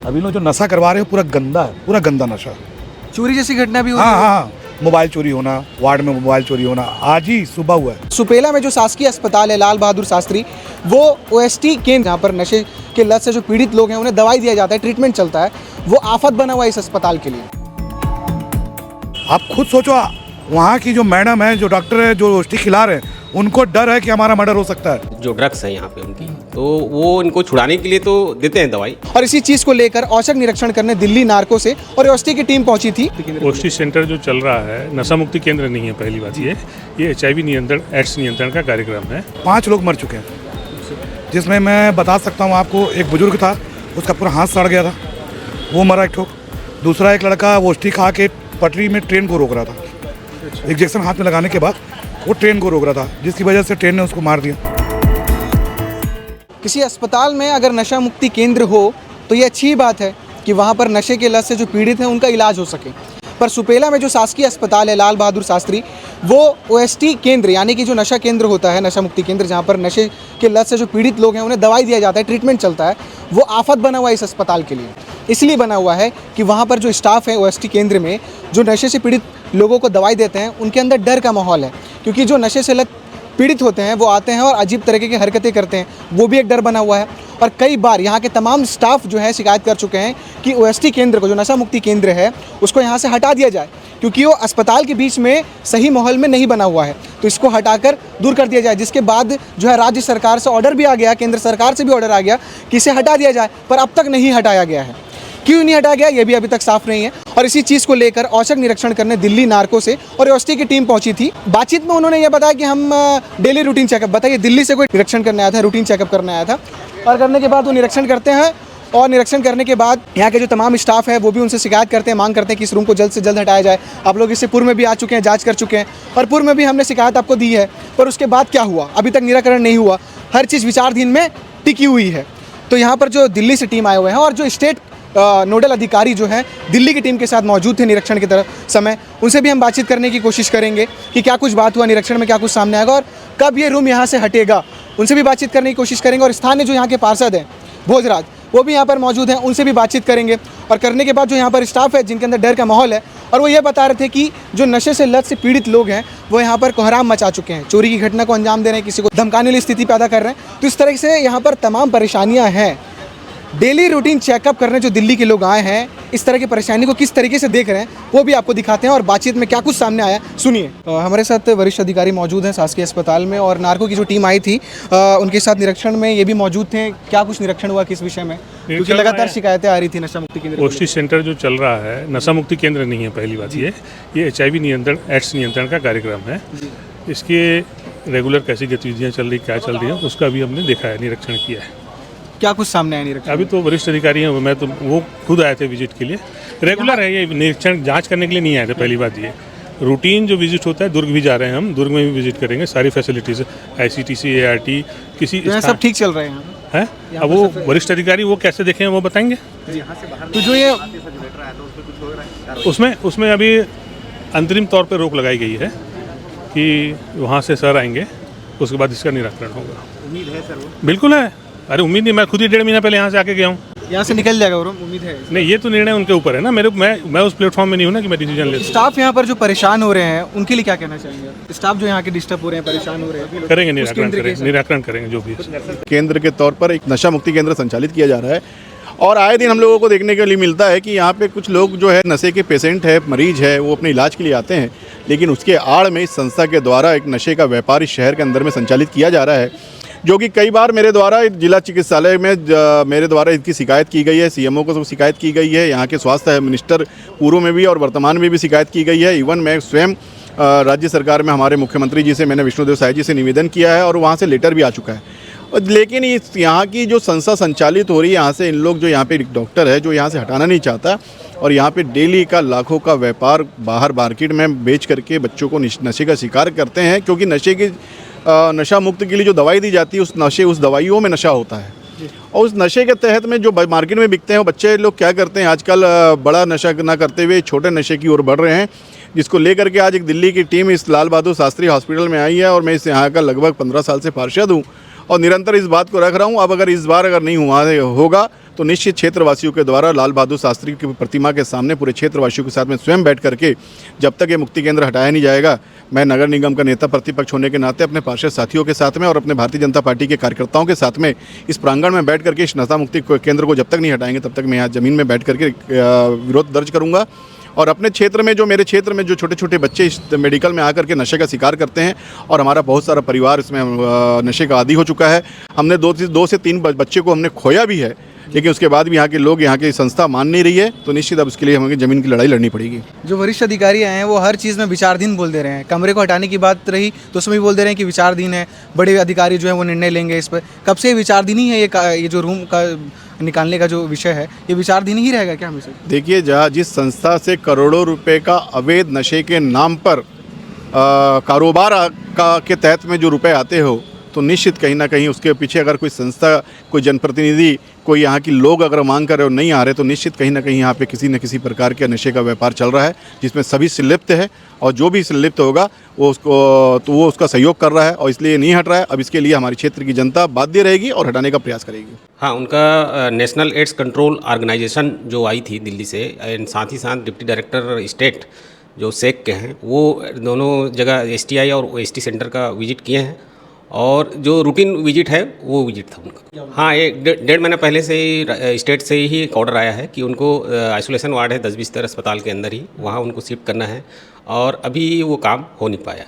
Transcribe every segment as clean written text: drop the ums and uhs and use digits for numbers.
अभी लोग जो नशा करवा रहे हैं पूरा गंदा है, पूरा गंदा नशा। चोरी जैसी घटना भी हुई हाँ हाँ, मोबाइल चोरी होना, वार्ड में मोबाइल चोरी होना, आज ही सुबह हुआ है। सुपेला में जो शासकीय अस्पताल है लाल बहादुर शास्त्री, वो ओएसटी केंद्र जहाँ पर नशे के लत से जो पीड़ित लोग हैं उन्हें दवाई दिया जाता है, ट्रीटमेंट चलता है, वो आफत बना हुआ है इस अस्पताल के लिए। आप खुद सोचो, वहाँ की जो मैडम है, जो डॉक्टर है, जो औषधि खिला रहे हैं, उनको डर है कि हमारा मर्डर हो सकता है। जो ड्रग्स है यहाँ पे उनकी, तो वो इनको छुड़ाने के लिए तो देते हैं दवाई। और इसी चीज को लेकर औचक निरीक्षण करने दिल्ली नार्को से और ओएसटी की टीम पहुंची थी। ओएसटी सेंटर जो चल रहा है नशा मुक्ति केंद्र नहीं है, पहली बात ये HIV नियंत्रण, एड्स नियंत्रण का कार्यक्रम है। 5 लोग मर चुके हैं, जिसमें मैं बता सकता हूँ आपको, एक बुजुर्ग था, उसका पूरा हाथ सड़ गया था, वो मरा एक ठोक। दूसरा एक लड़का औषधि खा के पटरी में ट्रेन को रोक रहा था, इंजेक्शन हाथ में लगाने के बाद वो ट्रेन को रोक रहा था, जिसकी वजह से ट्रेन ने उसको मार दिया। किसी अस्पताल में अगर नशा मुक्ति केंद्र हो तो ये अच्छी बात है कि वहाँ पर नशे के लत से जो पीड़ित हैं उनका इलाज हो सके। पर सुपेला में जो शासकीय अस्पताल है लाल बहादुर शास्त्री, वो ओएसटी केंद्र यानी कि जो नशा केंद्र होता है, नशा मुक्ति केंद्र जहाँ पर नशे के लत से जो पीड़ित लोग हैं उन्हें दवाई दिया जाता है, ट्रीटमेंट चलता है, वो आफत बना हुआ है इस अस्पताल के लिए। इसलिए बना हुआ है कि वहाँ पर जो स्टाफ है ओएसटी केंद्र में, जो नशे से पीड़ित लोगों को दवाई देते हैं, उनके अंदर डर का माहौल है, क्योंकि जो नशे से लत पीड़ित होते हैं वो आते हैं और अजीब तरीके की हरकतें करते हैं, वो भी एक डर बना हुआ है। और कई बार यहाँ के तमाम स्टाफ जो है शिकायत कर चुके हैं कि ओएसटी केंद्र को, जो नशा मुक्ति केंद्र है, उसको यहाँ से हटा दिया जाए, क्योंकि वो अस्पताल के बीच में सही माहौल में नहीं बना हुआ है, तो इसको हटाकर दूर कर दिया जाए। जिसके बाद जो है राज्य सरकार से ऑर्डर भी आ गया, केंद्र सरकार से भी ऑर्डर आ गया कि इसे हटा दिया जाए, पर अब तक नहीं हटाया गया है। क्यों नहीं हटाया गया ये भी अभी तक साफ नहीं है। और इसी चीज़ को लेकर औचक निरीक्षण करने दिल्ली नार्को से और ओएसटी की टीम पहुंची थी। बातचीत में उन्होंने ये बताया कि हम डेली रूटीन चेकअप, बताइए दिल्ली से कोई निरीक्षण करने आया था, रूटीन चेकअप करने आया था, और करने के बाद वो निरीक्षण करते हैं, और निरीक्षण करने के बाद यहाँ के जो तमाम स्टाफ है वो भी उनसे शिकायत करते हैं, मांग करते हैं कि इस रूम को जल्द से जल्द हटाया जाए। आप लोग इससे पूर्व में भी आ चुके हैं, जांच कर चुके हैं, और पूर्व में भी हमने शिकायत आपको दी है, पर उसके बाद क्या हुआ अभी तक निराकरण नहीं हुआ, हर चीज़ विचाराधीन में टिकी हुई है। तो यहाँ पर जो दिल्ली से टीम आए हुए हैं और जो स्टेट नोडल अधिकारी जो हैं दिल्ली की टीम के साथ मौजूद थे निरीक्षण की तरफ समय, उनसे भी हम बातचीत करने की कोशिश करेंगे कि क्या कुछ बात हुआ निरीक्षण में, क्या कुछ सामने आएगा और कब ये रूम यहाँ से हटेगा, उनसे भी बातचीत करने की कोशिश करेंगे। और स्थानीय जो यहाँ के पार्षद हैं भोजराज, वो भी यहाँ पर मौजूद हैं, उनसे भी बातचीत करेंगे। और करने के बाद जो यहाँ पर स्टाफ है जिनके अंदर डर का माहौल है, और वो ये बता रहे थे कि जो नशे से लत से पीड़ित लोग हैं वो यहाँ पर कोहराम मचा चुके हैं, चोरी की घटना को अंजाम दे रहे हैं, किसी को धमकाने वाली स्थिति पैदा कर रहे हैं। तो इस तरह से यहाँ पर तमाम परेशानियाँ हैं। डेली रूटीन चेकअप करने जो दिल्ली के लोग आए हैं, इस तरह की परेशानी को किस तरीके से देख रहे हैं वो भी आपको दिखाते हैं, और बातचीत में क्या कुछ सामने आया सुनिए। हमारे साथ वरिष्ठ अधिकारी मौजूद हैं शासकीय अस्पताल में, और नार्को की जो टीम आई थी उनके साथ निरीक्षण में ये भी मौजूद थे। क्या कुछ निरीक्षण हुआ किस विषय में, क्योंकि लगातार शिकायतें आ रही थी नशा मुक्ति केंद्र। ओएसटी सेंटर जो चल रहा है नशा मुक्ति केंद्र नहीं है, पहली बात ये HIV नियंत्रण, एड्स नियंत्रण का कार्यक्रम है। इसके रेगुलर कैसी गतिविधियाँ चल रही, क्या चल रही है, उसका भी हमने देखा है, निरीक्षण किया है। क्या कुछ सामने आया निरीक्षण? अभी तो वरिष्ठ अधिकारी हैं, मैं तो वो खुद आए थे विजिट के लिए। रेगुलर है ये निरीक्षण, जांच करने के लिए नहीं आए थे। पहली बात ये रूटीन जो विजिट होता है, दुर्ग भी जा रहे हैं हम, दुर्ग में भी विजिट करेंगे, सारी फैसिलिटीज़ ICTC ART किसी सब ठीक चल रहे हैं। अब वो वरिष्ठ अधिकारी वो कैसे देखें वो बताएंगे। तो जो ये उसमें अभी अंतरिम तौर पर रोक लगाई गई है कि वहाँ से सर आएंगे, उसके बाद इसका निराकरण होगा। उम्मीद है सर? बिल्कुल है, अरे उम्मीद नहीं, मैं खुद ही 1.5 महीना पहले यहाँ से आके गया हूँ। यहाँ से निकल जाएगा, उम्मीद है? नहीं, ये तो निर्णय उनके ऊपर है ना, मैं उस प्लेटफॉर्म में नहीं हूँ ना कि मैं डिसीजन ले। स्टाफ यहाँ पर जो परेशान हो रहे हैं उनके लिए क्या कहना चाहेंगे? स्टाफ जो यहाँ के डिस्टर्ब हो रहे हैं, परेशान हो रहे हैं, करेंगे निराकरण करेंगे जो भी। केंद्र के तौर पर एक नशा मुक्ति केंद्र संचालित किया जा रहा है, और आए दिन हम लोगों को देखने के लिए मिलता है कि यहाँ पे कुछ लोग जो है नशे के पेशेंट है, मरीज है, वो अपने इलाज के लिए आते हैं, लेकिन उसके आड़ में इस संस्था के द्वारा एक नशे का व्यापार इस शहर के अंदर में संचालित किया जा रहा है, जो कि कई बार मेरे द्वारा जिला चिकित्सालय में मेरे द्वारा इसकी शिकायत की गई है, CMO को शिकायत की गई है, यहाँ के स्वास्थ्य मिनिस्टर पूर्व में भी और वर्तमान में भी शिकायत की गई है। इवन मैं स्वयं राज्य सरकार में हमारे मुख्यमंत्री जी से मैंने विष्णुदेव साय जी से निवेदन किया है, और वहाँ से लेटर भी आ चुका है। लेकिन इस यहाँ की जो संस्था संचालित हो रही है, यहाँ से इन लोग जो यहाँ पे डॉक्टर है जो यहाँ से हटाना नहीं चाहता, और यहाँ पे डेली का लाखों का व्यापार बाहर मार्केट में बेच करके बच्चों को नशे का शिकार करते हैं, क्योंकि नशा मुक्त के लिए जो दवाई दी जाती है उस दवाइयों में नशा होता है, और उस नशे के तहत में जो मार्केट में बिकते हैं वो बच्चे लोग क्या करते हैं आजकल, बड़ा नशा ना करते हुए छोटे नशे की ओर बढ़ रहे हैं, जिसको लेकर के आज एक दिल्ली की टीम इस लाल बहादुर शास्त्री हॉस्पिटल में आई है, और मैं इस यहाँ का लगभग 15 साल से पार्षद हूँ और निरंतर इस बात को रख रहा हूँ। अब अगर इस बार नहीं हुआ होगा तो निश्चित क्षेत्रवासियों के द्वारा लाल बहादुर शास्त्री की प्रतिमा के सामने पूरे क्षेत्रवासियों के साथ में स्वयं बैठ करके जब तक ये मुक्ति केंद्र हटाया नहीं जाएगा, मैं नगर निगम का नेता प्रतिपक्ष होने के नाते अपने पार्षद साथियों के साथ में और अपने भारतीय जनता पार्टी के कार्यकर्ताओं के साथ में इस प्रांगण में बैठ करके इस नशा मुक्ति केंद्र को जब तक नहीं हटाएंगे तब तक मैं यहाँ ज़मीन में बैठ करके विरोध दर्ज करूँगा। और अपने क्षेत्र में मेरे क्षेत्र में जो छोटे छोटे बच्चे इस मेडिकल में आकर के नशे का शिकार करते हैं और हमारा बहुत सारा परिवार इसमें नशे का आदी हो चुका है। हमने 2 से 3 बच्चे को हमने खोया भी है, लेकिन उसके बाद भी यहाँ के लोग, यहाँ की संस्था मान नहीं रही है, तो निश्चित अब उसके लिए हमें ज़मीन की लड़ाई लड़नी पड़ेगी। जो वरिष्ठ अधिकारी आए हैं वो हर चीज़ में विचाराधीन बोल दे रहे हैं। कमरे को हटाने की बात रही तो उसमें भी बोल दे रहे हैं कि विचाराधीन है, बड़े अधिकारी जो है वो निर्णय लेंगे इस पर। कब से विचाराधीन ही है ये जो रूम का निकालने का जो विषय है, ये विचाराधीन ही रहेगा क्या हमेशा? देखिए, जहाँ जिस संस्था से करोड़ों रुपए का अवैध नशे के नाम पर कारोबार के तहत में जो रुपए आते हो, तो निश्चित कहीं ना कहीं उसके पीछे अगर कोई संस्था, कोई जनप्रतिनिधि, कोई यहाँ की लोग अगर मांग कर रहे और नहीं आ रहे, तो निश्चित कहीं ना कहीं यहाँ पे किसी न किसी प्रकार के नशे का व्यापार चल रहा है जिसमें सभी संलिप्त है, और जो भी संलिप्त होगा वो उसका सहयोग कर रहा है और इसलिए नहीं हट रहा है। अब इसके लिए हमारे क्षेत्र की जनता बाध्य रहेगी और हटाने का प्रयास करेगी। हाँ, उनका नेशनल एड्स कंट्रोल ऑर्गेनाइजेशन जो आई थी दिल्ली से, एंड साथ ही साथ डिप्टी डायरेक्टर स्टेट जो सेक के हैं, वो दोनों जगह STI और OST सेंटर का विजिट किए हैं, और जो रूटीन विजिट है वो विजिट था उनका। हाँ, 1.5 महीना पहले से ही स्टेट से ही एक ऑर्डर आया है कि उनको आइसोलेशन वार्ड है 10 बिस्तर अस्पताल के अंदर ही, वहाँ उनको शिफ्ट करना है, और अभी वो काम हो नहीं पाया।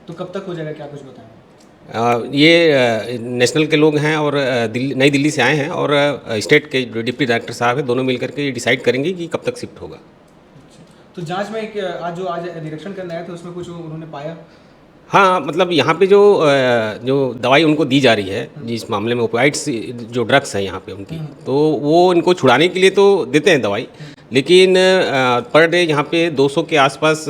तो कब तक हो जाएगा, क्या कुछ बताएं? ये नेशनल के लोग हैं और नई दिल्ली से आए हैं, और स्टेट के डिप्टी डायरेक्टर साहब हैं, दोनों मिलकर के ये डिसाइड करेंगे कि कब तक शिफ्ट होगा। तो जांच में आज निरीक्षण करने आए थे, उसमें कुछ उन्होंने पाया? हाँ, मतलब यहाँ पे जो दवाई उनको दी जा रही है, जिस मामले में ओपियाइड्स जो ड्रग्स हैं यहाँ पे उनकी, तो वो इनको छुड़ाने के लिए तो देते हैं दवाई, लेकिन पर डे यहाँ पे 200 के आसपास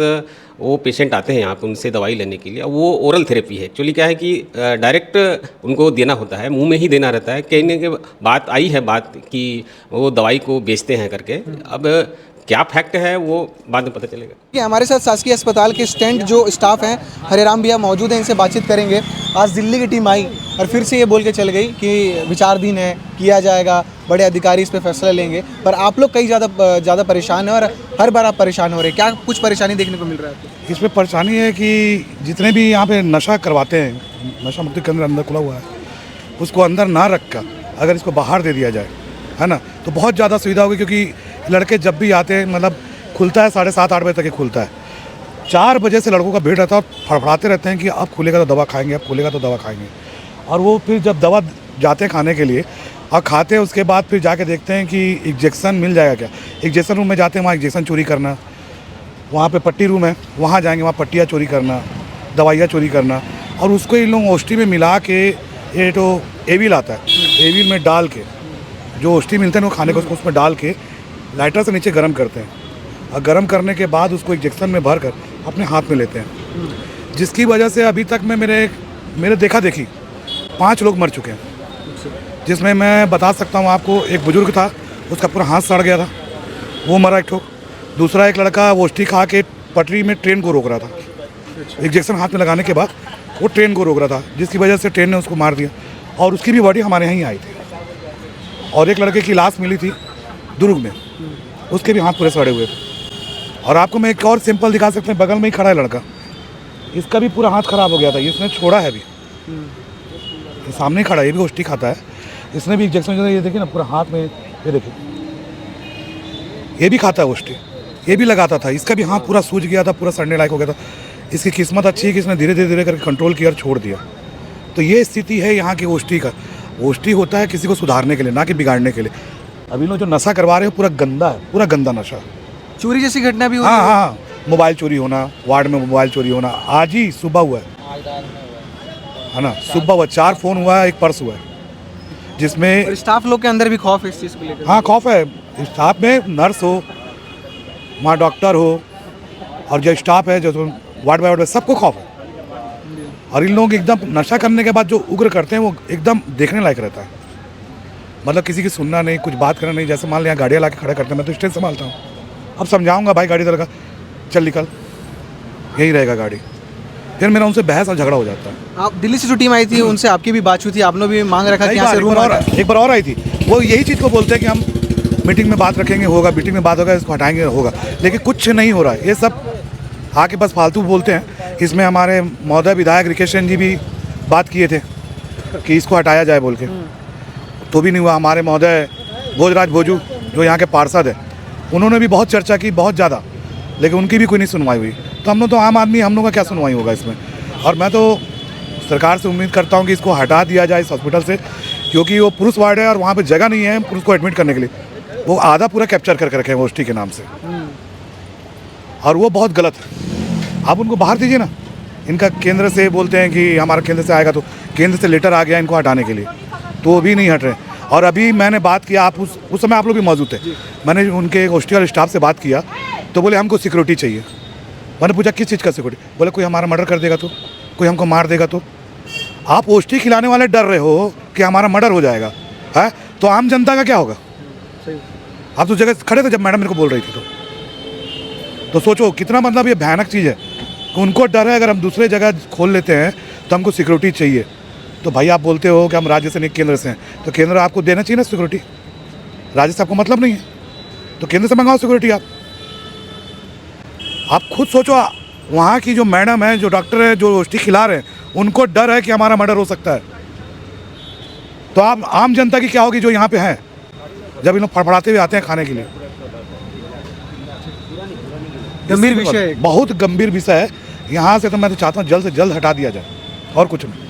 वो पेशेंट आते हैं यहाँ पे उनसे दवाई लेने के लिए। वो ओरल थेरेपी है। एक्चुअली क्या है कि डायरेक्ट उनको देना होता है, मुंह में ही देना रहता है। कहने के बात आई है कि वो दवाई को बेचते हैं करके। अब क्या फैक्ट है वो बाद में पता चलेगा। कि हमारे साथ शासकीय अस्पताल के स्टैंड जो स्टाफ हैं, हरेराम भैया मौजूद हैं, इनसे बातचीत करेंगे। आज दिल्ली की टीम आई और फिर से ये बोल के चल गई कि विचाराधीन है, किया जाएगा, बड़े अधिकारी इस पर फैसला लेंगे। पर आप लोग कई ज़्यादा परेशान हैं और हर बार आप परेशान हो रहे हैं। क्या कुछ परेशानी देखने को मिल रहा है? इसमें परेशानी है कि जितने भी यहाँ पे नशा करवाते हैं, नशा मुक्ति केंद्र अंदर खुला हुआ है, उसको अंदर ना रख कर अगर इसको बाहर दे दिया जाए, है ना, तो बहुत ज़्यादा सुविधा होगी। क्योंकि लड़के जब भी आते हैं, मतलब खुलता है 7:30-8 बजे तक ही खुलता है। 4 बजे से लड़कों का भीड़ रहता है और फड़फड़ाते रहते हैं कि अब खुलेगा तो दवा खाएंगे, अब खुलेगा तो दवा खाएंगे। और वो फिर जब दवा जाते हैं खाने के लिए और खाते हैं, उसके बाद फिर जाके देखते हैं कि इंजेक्शन मिल जाएगा क्या। इंजेक्शन रूम में जाते हैं, वहाँ इंजेक्शन चोरी करना, वहाँ पे पट्टी रूम है, वहाँ जाएंगे, वहाँ पट्टियाँ चोरी करना, दवाइयाँ चोरी करना। और उसको इन लोग ओष्ठी में मिला के, ये तो एविल आता है, एविल में डाल के जो ओष्ठी मिलते हैं वो खाने को उसमें डाल के लाइटर से नीचे गर्म करते हैं और गर्म करने के बाद उसको इंजेक्शन में भर कर अपने हाथ में लेते हैं। जिसकी वजह से अभी तक में मेरे देखा देखी 5 लोग मर चुके हैं। जिसमें मैं बता सकता हूँ आपको, एक बुजुर्ग था, उसका पूरा हाथ सड़ गया था, वो मरा एक ठोक। दूसरा एक लड़का ओष्ठी खा के पटरी में ट्रेन को रोक रहा था, इंजेक्शन हाथ में लगाने के बाद वो ट्रेन को रोक रहा था, जिसकी वजह से ट्रेन ने उसको मार दिया। और उसकी भी बॉडी हमारे यहाँ ही आई थी। और एक लड़के की लाश मिली थी दुर्ग में, उसके भी हाथ पूरे सड़े हुए थे। और आपको मैं एक और सिंपल दिखा सकते हैं, बगल में ही खड़ा है लड़का, इसका भी पूरा हाथ खराब हो गया था, इसने छोड़ा है अभी, ये सामने खड़ा है, ये भी ओष्ठी खाता है, इसने भी इंजेक्शन, ये देखिए ना पूरा हाथ में, ये देखिए ये भी खाता है ओष्ठी, ये भी लगाता था, इसका भी हाथ पूरा सूज गया था, पूरा सड़ने लायक हो गया था। इसकी किस्मत अच्छी है कि इसने धीरे धीरे करके कंट्रोल किया और छोड़ दिया। तो ये स्थिति है यहाँ की ओष्ठी का। ओष्ठी होता है किसी को सुधारने के लिए, ना कि बिगाड़ने के लिए। अभी लोग जो नशा करवा रहे हैं पूरा गंदा है, पूरा गंदा नशा। चोरी जैसी घटना भी हुई? हाँ, मोबाइल चोरी होना, वार्ड में मोबाइल चोरी होना, आज ही सुबह हुआ है ना, सुबह हुआ, 4 फ़ोन हुआ है, 1 पर्स हुआ है, जिसमें स्टाफ लोग के अंदर भी खौफ है इस चीज़ को लेकर। हाँ, खौफ है। स्टाफ में नर्स हो, वहाँ डॉक्टर हो, और जो स्टाफ है, जो वार्ड बाय वार्ड, सबको खौफ है। और इन लोग एकदम नशा करने के बाद जो उग्र करते हैं वो एकदम देखने लायक रहता है। मतलब किसी की सुनना नहीं, कुछ बात करना नहीं। जैसे मान लिया गाड़ियाँ ला के खड़े करते हैं, मैं तो स्टेज संभालता हूँ, अब समझाऊंगा भाई गाड़ी दर का, चल निकल, यही रहेगा गाड़ी। फिर मेरा उनसे बहस और झगड़ा हो जाता है। आप दिल्ली से जो टीम आई थी उनसे आपकी भी बात हुई थी, आपने भी मांग रखा कि एक यहाँ से बार रूम एक बार और आई थी, वो यही चीज़ को बोलते हैं कि हम मीटिंग में बात रखेंगे, होगा मीटिंग में बात होगा, इसको हटाएंगे होगा, लेकिन कुछ नहीं हो रहा है। ये सब आके बस फालतू बोलते हैं। इसमें हमारे महोदय विधायक रिकेशन जी भी बात किए थे कि इसको हटाया जाए बोल के, तो भी नहीं हुआ। हमारे महोदय भोजराज भोजू जो यहाँ के पार्षद है, उन्होंने भी बहुत चर्चा की, बहुत ज़्यादा, लेकिन उनकी भी कोई नहीं सुनवाई हुई। तो हम लोग तो आम आदमी, हम लोग का क्या सुनवाई होगा इसमें। और मैं तो सरकार से उम्मीद करता हूँ कि इसको हटा दिया जाए इस हॉस्पिटल से, क्योंकि वो पुरुष वार्ड है और वहाँ पे जगह नहीं है पुरुष को एडमिट करने के लिए। वो आधा पूरा कैप्चर करके रखे हैं ओष्ठी के नाम से, और वो बहुत गलत है। आप उनको बाहर दीजिए ना। इनका केंद्र से बोलते हैं कि हमारा केंद्र से आएगा, तो केंद्र से लेटर आ गया इनको हटाने के लिए, तो वो भी नहीं हट रहे। और अभी मैंने बात किया, आप उस समय आप लोग भी मौजूद थे, मैंने उनके ओष्ठी वाले स्टाफ से बात किया, तो बोले हमको सिक्योरिटी चाहिए। मैंने पूछा किस चीज़ का सिक्योरिटी? बोले कोई हमारा मर्डर कर देगा तो, कोई हमको मार देगा तो। आप ओष्ठी खिलाने वाले डर रहे हो कि हमारा मर्डर हो जाएगा, है तो आम जनता का क्या होगा? आप तो जगह खड़े थे जब मैडम मेरे को बोल रही थी, तो सोचो कितना मतलब ये भयानक चीज़ है कि उनको डर है अगर हम दूसरे जगह खोल लेते हैं तो हमको सिक्योरिटी चाहिए। तो भाई आप बोलते हो कि हम राज्य से नहीं केंद्र से हैं, तो केंद्र आपको देना चाहिए ना सिक्योरिटी। राज्य से आपको मतलब नहीं है तो केंद्र से मंगाओ सिक्योरिटी। आप खुद सोचो, वहाँ की जो मैडम है, जो डॉक्टर है, जो ओष्ठी खिला रहे हैं, उनको डर है कि हमारा मर्डर हो सकता है। तो आप आम जनता की क्या होगी जो यहाँ पे है, जब इन लोग फड़फड़ाते हुए आते हैं खाने के लिए। गंभीर विषय है। बहुत गंभीर विषय है। यहाँ से तो मैं तो चाहता हूँ जल्द से जल्द हटा दिया जाए, और कुछ नहीं।